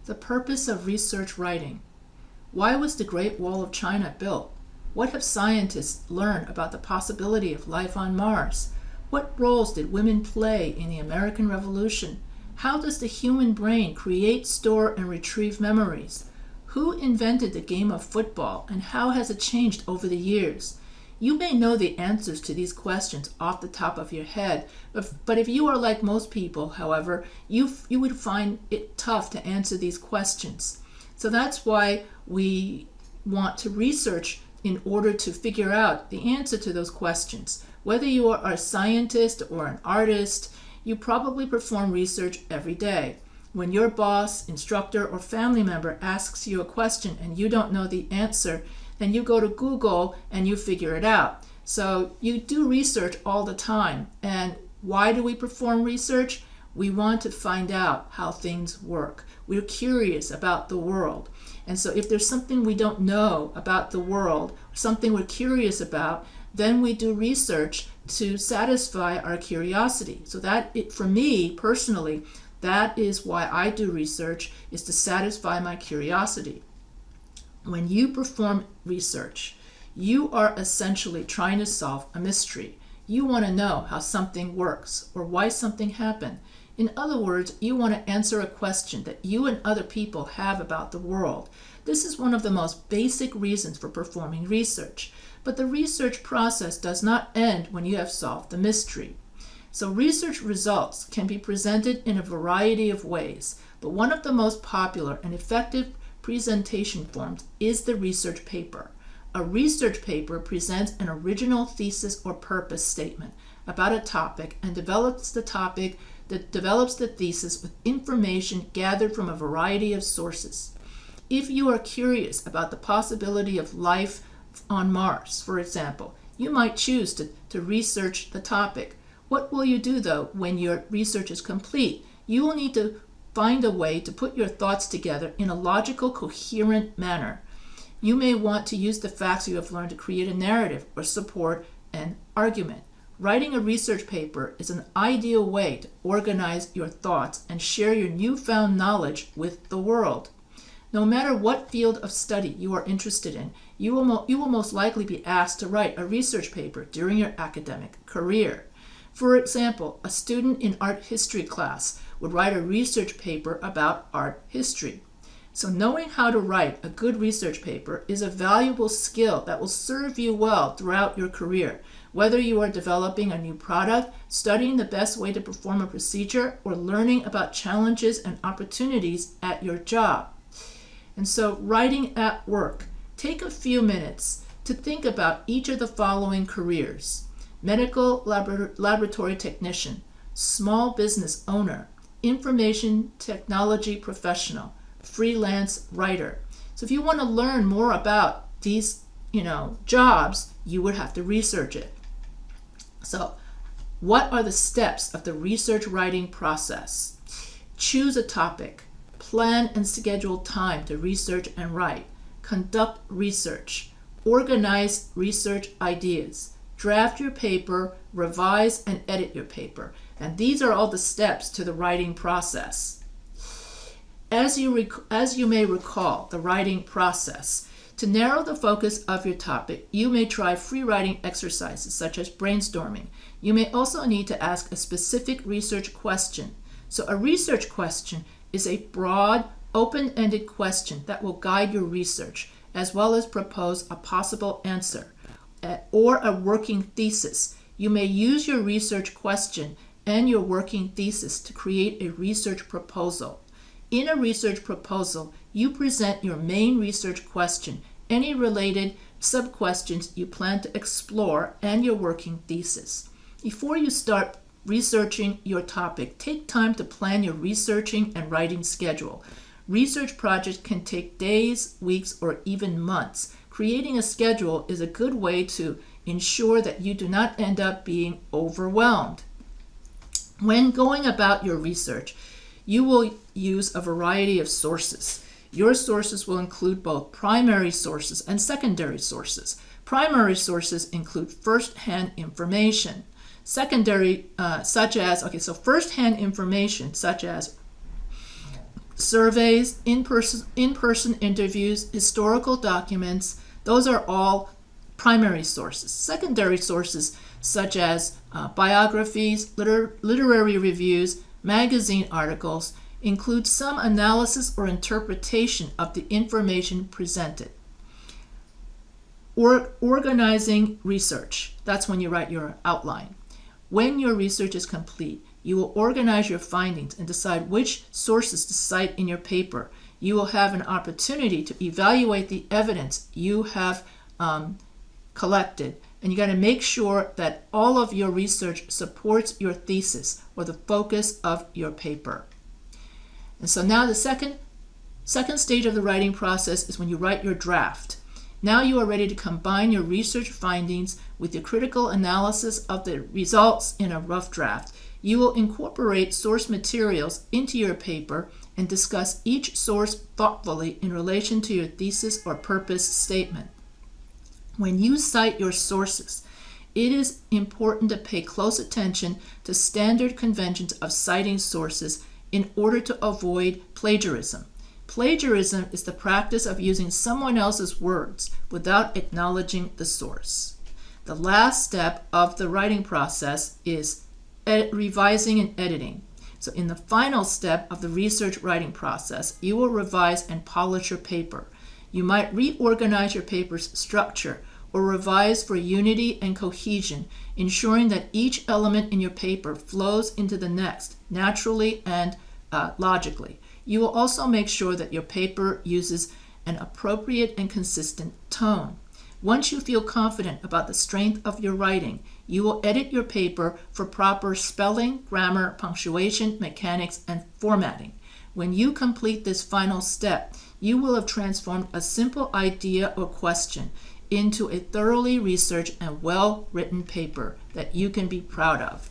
The purpose of research writing. Why was the Great Wall of China built? What have scientists learned about the possibility of life on Mars? What roles did women play in the American Revolution? How does the human brain create, store, and retrieve memories? Who invented the game of football, and how has it changed over the years? You may know the answers to these questions off the top of your head, but if you are like most people, however, you would find it tough to answer these questions. So that's why we want to research in order to figure out the answer to those questions. Whether you are a scientist or an artist, you probably perform research every day. When your boss, instructor, or family member asks you a question and you don't know the answer, then you go to Google and you figure it out. So you do research all the time. And why do we perform research? We want to find out how things work. We're curious about the world. And so if there's something we don't know about the world, something we're curious about, then we do research to satisfy our curiosity. So for me personally, that is why I do research, is to satisfy my curiosity. When you perform research, you are essentially trying to solve a mystery. You want to know how something works or why something happened. In other words, you want to answer a question that you and other people have about the world. This is one of the most basic reasons for performing research. But the research process does not end when you have solved the mystery. So research results can be presented in a variety of ways, but one of the most popular and effective presentation forms is the research paper. A research paper presents an original thesis or purpose statement about a topic and develops the thesis with information gathered from a variety of sources. If you are curious about the possibility of life on Mars, for example, you might choose to research the topic. What will you do, though, when your research is complete? You will need to find a way to put your thoughts together in a logical, coherent manner. You may want to use the facts you have learned to create a narrative or support an argument. Writing a research paper is an ideal way to organize your thoughts and share your newfound knowledge with the world. No matter what field of study you are interested in, you will most likely be asked to write a research paper during your academic career. For example, a student in art history class would write a research paper about art history. So knowing how to write a good research paper is a valuable skill that will serve you well throughout your career, whether you are developing a new product, studying the best way to perform a procedure, or learning about challenges and opportunities at your job. And so writing at work. Take a few minutes to think about each of the following careers: medical laboratory technician, small business owner, information technology professional, freelance writer. So if you want to learn more about these, jobs, you would have to research it. So what are the steps of the research writing process? Choose a topic. Plan and schedule time to research and write. Conduct research. Organize research ideas. Draft your paper, revise and edit your paper. And these are all the steps to the writing process. As you may recall, the writing process. To narrow the focus of your topic, you may try free writing exercises such as brainstorming. You may also need to ask a specific research question. So a research question is a broad, open-ended question that will guide your research, as well as propose a possible answer or a working thesis. You may use your research question and your working thesis to create a research proposal. In a research proposal, you present your main research question, any related sub-questions you plan to explore, and your working thesis. Before you start researching your topic, take time to plan your researching and writing schedule. Research projects can take days, weeks, or even months. Creating a schedule is a good way to ensure that you do not end up being overwhelmed. When going about your research, you will use a variety of sources. Your sources will include both primary sources and secondary sources. Primary sources include first-hand information. Secondary, first-hand information, such as surveys, in-person interviews, historical documents. Those are all primary sources. Secondary sources such as biographies, literary reviews, magazine articles include some analysis or interpretation of the information presented. Organizing research. That's when you write your outline. When your research is complete, you will organize your findings and decide which sources to cite in your paper. You will have an opportunity to evaluate the evidence you have collected, and you got to make sure that all of your research supports your thesis or the focus of your paper. And so now the second stage of the writing process is when you write your draft. Now you are ready to combine your research findings with your critical analysis of the results in a rough draft. You will incorporate source materials into your paper and discuss each source thoughtfully in relation to your thesis or purpose statement. When you cite your sources, it is important to pay close attention to standard conventions of citing sources in order to avoid plagiarism. Plagiarism is the practice of using someone else's words without acknowledging the source. The last step of the writing process is revising and editing. So in the final step of the research writing process, you will revise and polish your paper. You might reorganize your paper's structure or revise for unity and cohesion, ensuring that each element in your paper flows into the next naturally and logically. You will also make sure that your paper uses an appropriate and consistent tone. Once you feel confident about the strength of your writing, you will edit your paper for proper spelling, grammar, punctuation, mechanics, and formatting. When you complete this final step, you will have transformed a simple idea or question into a thoroughly researched and well-written paper that you can be proud of.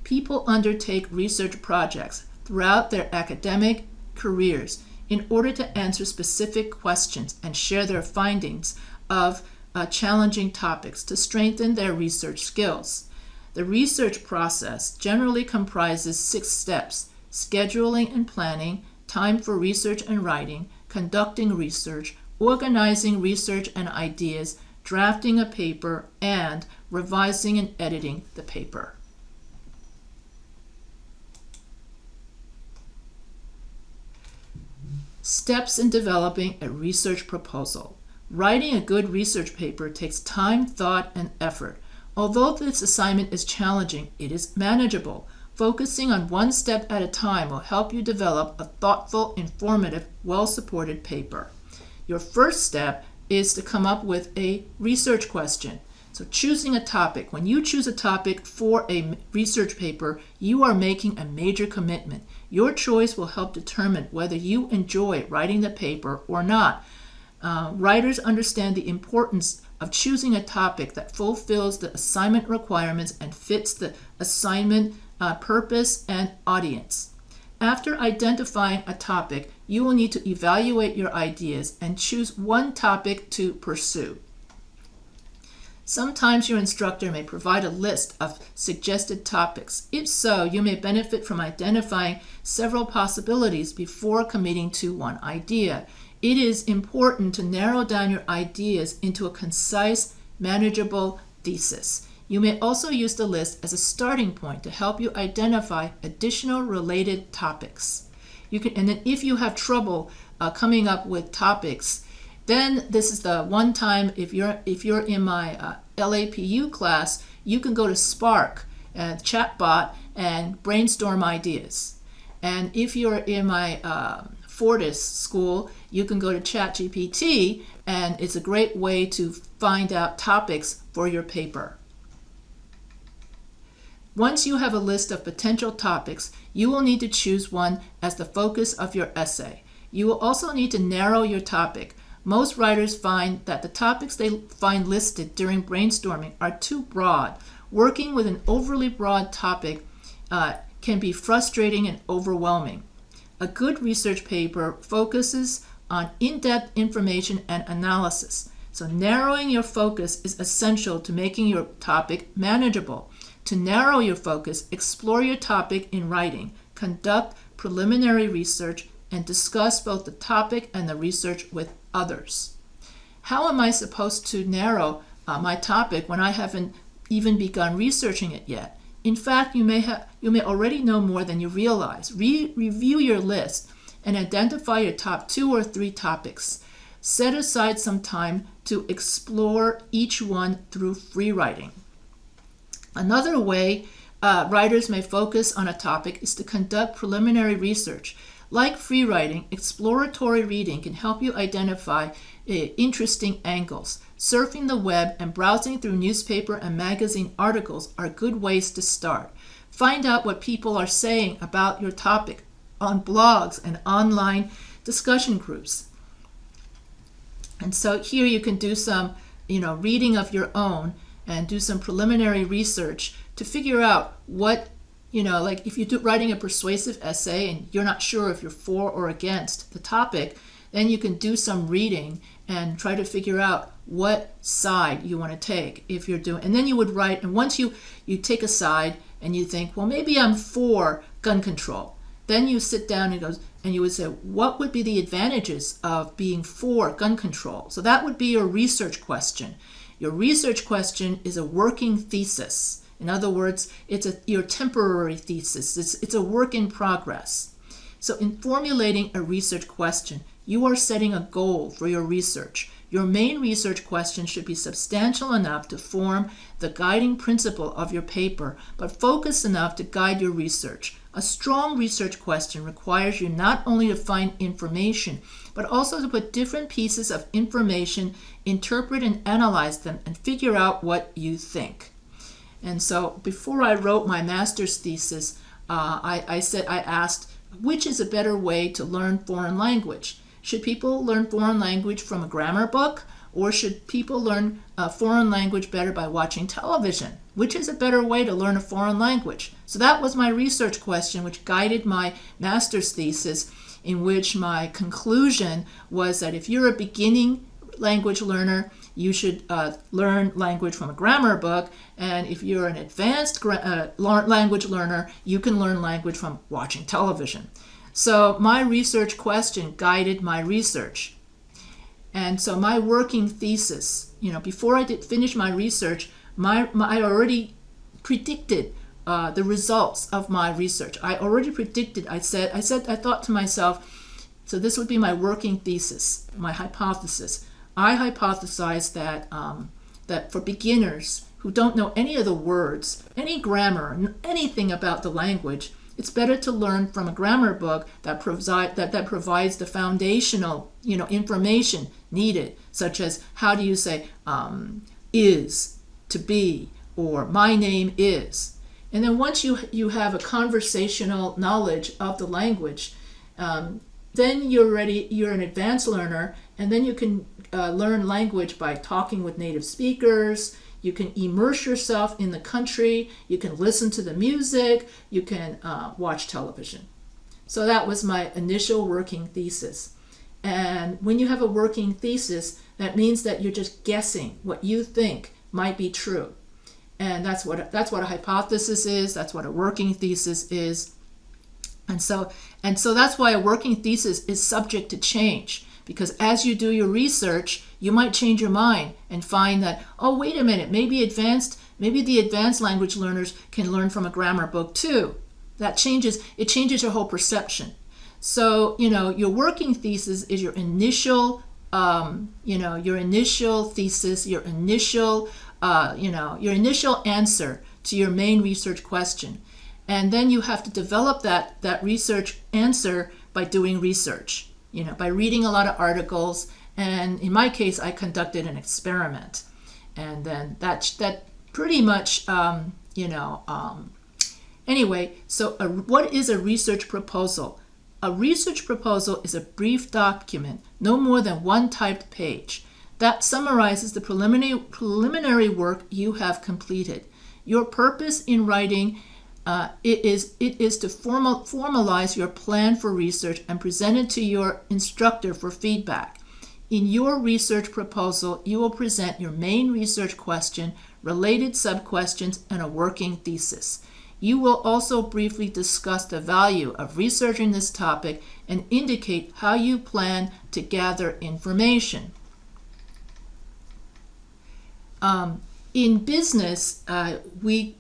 People undertake research projects throughout their academic careers in order to answer specific questions and share their findings of challenging topics to strengthen their research skills. The research process generally comprises 6 steps: scheduling and planning, time for research and writing, conducting research, organizing research and ideas, drafting a paper, and revising and editing the paper. Steps in developing a research proposal. Writing a good research paper takes time, thought, and effort. Although this assignment is challenging, it is manageable. Focusing on one step at a time will help you develop a thoughtful, informative, well-supported paper. Your first step is to come up with a research question. So choosing a topic. When you choose a topic for a research paper, you are making a major commitment. Your choice will help determine whether you enjoy writing the paper or not. Writers understand the importance of choosing a topic that fulfills the assignment requirements and fits the assignment purpose and audience. After identifying a topic, you will need to evaluate your ideas and choose one topic to pursue. Sometimes your instructor may provide a list of suggested topics. If so, you may benefit from identifying several possibilities before committing to one idea. It is important to narrow down your ideas into a concise, manageable thesis. You may also use the list as a starting point to help you identify additional related topics. And then if you have trouble coming up with topics, then this is the one time, if you're in my LAPU class, you can go to Spark, chatbot, and brainstorm ideas. And if you're in my Fortis school, you can go to ChatGPT, and it's a great way to find out topics for your paper. Once you have a list of potential topics, you will need to choose one as the focus of your essay. You will also need to narrow your topic. Most writers find that the topics they find listed during brainstorming are too broad. Working with an overly broad topic can be frustrating and overwhelming. A good research paper focuses on in-depth information and analysis. So narrowing your focus is essential to making your topic manageable. To narrow your focus, explore your topic in writing, conduct preliminary research, and discuss both the topic and the research with others. How am I supposed to narrow my topic when I haven't even begun researching it yet? In fact, you may already know more than you realize. Review your list and identify your top 2 or 3 topics. Set aside some time to explore each one through free writing. Another way writers may focus on a topic is to conduct preliminary research. Like free writing, exploratory reading can help you identify interesting angles. Surfing the web and browsing through newspaper and magazine articles are good ways to start. Find out what people are saying about your topic on blogs and online discussion groups. And so here you can do some, reading of your own and do some preliminary research to figure out what, like if you're writing a persuasive essay and you're not sure if you're for or against the topic, then you can do some reading and try to figure out what side you want to take if you're doing, and then you would write, and once you take a side and you think, well, maybe I'm for gun control, then you sit down and you would say, what would be the advantages of being for gun control? So that would be your research question. Your research question is a working thesis. In other words, it's your temporary thesis. It's a work in progress. So in formulating a research question, you are setting a goal for your research. Your main research question should be substantial enough to form the guiding principle of your paper, but focused enough to guide your research. A strong research question requires you not only to find information, but also to put different pieces of information, interpret and analyze them, and figure out what you think. And so before I wrote my master's thesis, I asked, which is a better way to learn foreign language? Should people learn foreign language from a grammar book, or should people learn a foreign language better by watching television? Which is a better way to learn a foreign language? So that was my research question, which guided my master's thesis, in which my conclusion was that if you're a beginning language learner, you should learn language from a grammar book, and if you're an advanced language learner, you can learn language from watching television. So my research question guided my research. And so my working thesis, before I finish my research, I already predicted the results of my research. I already predicted, I thought to myself, so this would be my working thesis, my hypothesis. I hypothesized that for beginners who don't know any of the words, any grammar, anything about the language, it's better to learn from a grammar book that provides the foundational, information needed, such as how do you say is, to be, or my name is. And then once you have a conversational knowledge of the language, then you're an advanced learner, and then you can learn language by talking with native speakers. You can immerse yourself in the country. You can listen to the music. You can watch television. So that was my initial working thesis. And when you have a working thesis, that means that you're just guessing what you think might be true. And that's what a hypothesis is. That's what a working thesis is. And so that's why a working thesis is subject to change. Because as you do your research, you might change your mind and find that, oh, wait a minute, maybe the advanced language learners can learn from a grammar book too. It changes your whole perception. So, your working thesis is your initial, your initial thesis, your initial answer to your main research question. And then you have to develop that research answer by doing research. By reading a lot of articles, and in my case, I conducted an experiment, and then that pretty much, anyway. So, what is a research proposal? A research proposal is a brief document, no more than one typed page, that summarizes the preliminary work you have completed. Your purpose in writing. It is to formalize your plan for research and present it to your instructor for feedback. In your research proposal, you will present your main research question, related sub-questions, and a working thesis. You will also briefly discuss the value of researching this topic and indicate how you plan to gather information. In business,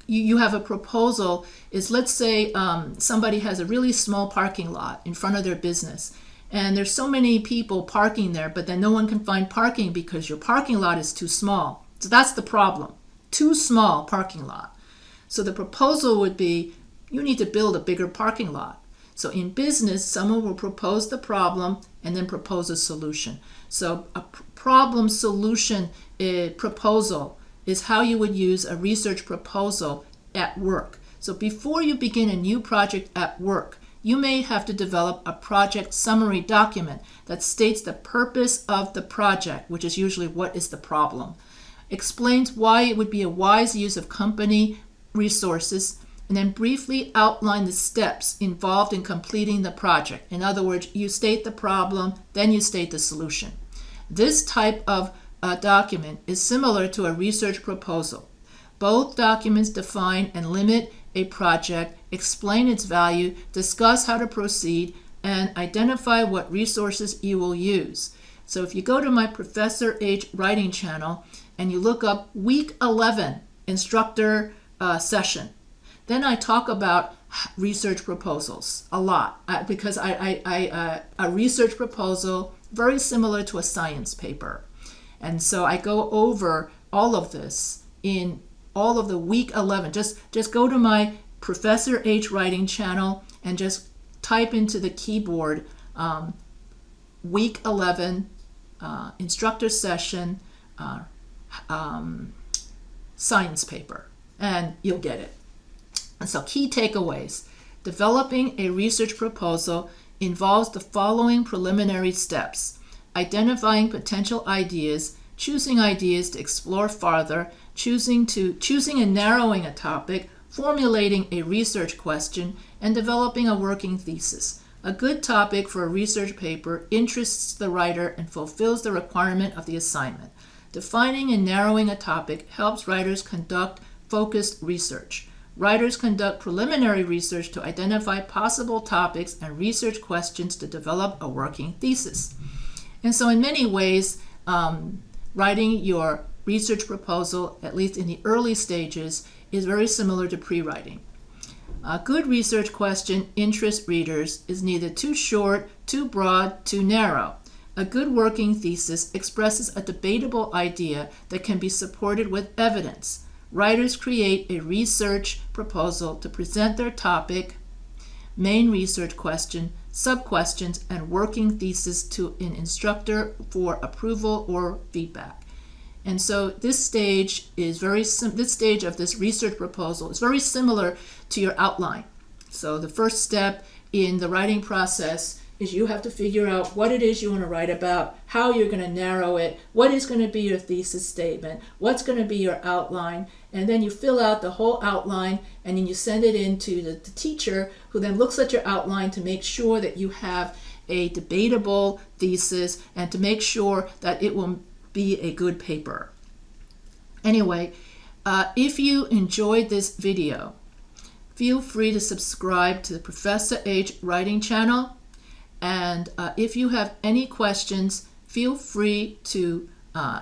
you have a proposal. Let's say somebody has a really small parking lot in front of their business, and there's so many people parking there, but then no one can find parking because your parking lot is too small. So that's the problem. Too small parking lot. So the proposal would be, you need to build a bigger parking lot. So in business, someone will propose the problem and then propose a solution. So a problem solution proposal is how you would use a research proposal at work. So before you begin a new project at work, you may have to develop a project summary document that states the purpose of the project, which is usually what is the problem, explains why it would be a wise use of company resources, and then briefly outline the steps involved in completing the project. In other words, you state the problem, then you state the solution. This type of document is similar to a research proposal. Both documents define and limit a project, explain its value, discuss how to proceed, and identify what resources you will use. So if you go to my Professor H writing channel and you look up week 11 instructor session, then I talk about research proposals a lot because a research proposal very similar to a science paper. And so I go over all of this in all of the week 11. Just go to my Professor H writing channel and just type into the keyboard week 11 instructor session science paper, and you'll get it. And so key takeaways. Developing a research proposal involves the following preliminary steps: identifying potential ideas, choosing ideas to explore farther, choosing and narrowing a topic, formulating a research question, and developing a working thesis. A good topic for a research paper interests the writer and fulfills the requirement of the assignment. Defining and narrowing a topic helps writers conduct focused research. Writers conduct preliminary research to identify possible topics and research questions to develop a working thesis. And so in many ways, writing your research proposal, at least in the early stages, is very similar to pre-writing. A good research question interests readers, is neither too short, too broad, too narrow. A good working thesis expresses a debatable idea that can be supported with evidence. Writers create a research proposal to present their topic, main research question, sub-questions, and working thesis to an instructor for approval or feedback. And so this stage is this stage of this research proposal is very similar to your outline. So the first step in the writing process is you have to figure out what it is you want to write about, how you're going to narrow it, what is going to be your thesis statement, what's going to be your outline, and then you fill out the whole outline and then you send it in to the teacher, who then looks at your outline to make sure that you have a debatable thesis and to make sure that it will be a good paper. Anyway, if you enjoyed this video, feel free to subscribe to the Professor H writing channel. And if you have any questions, feel free to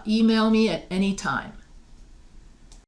email me at any time.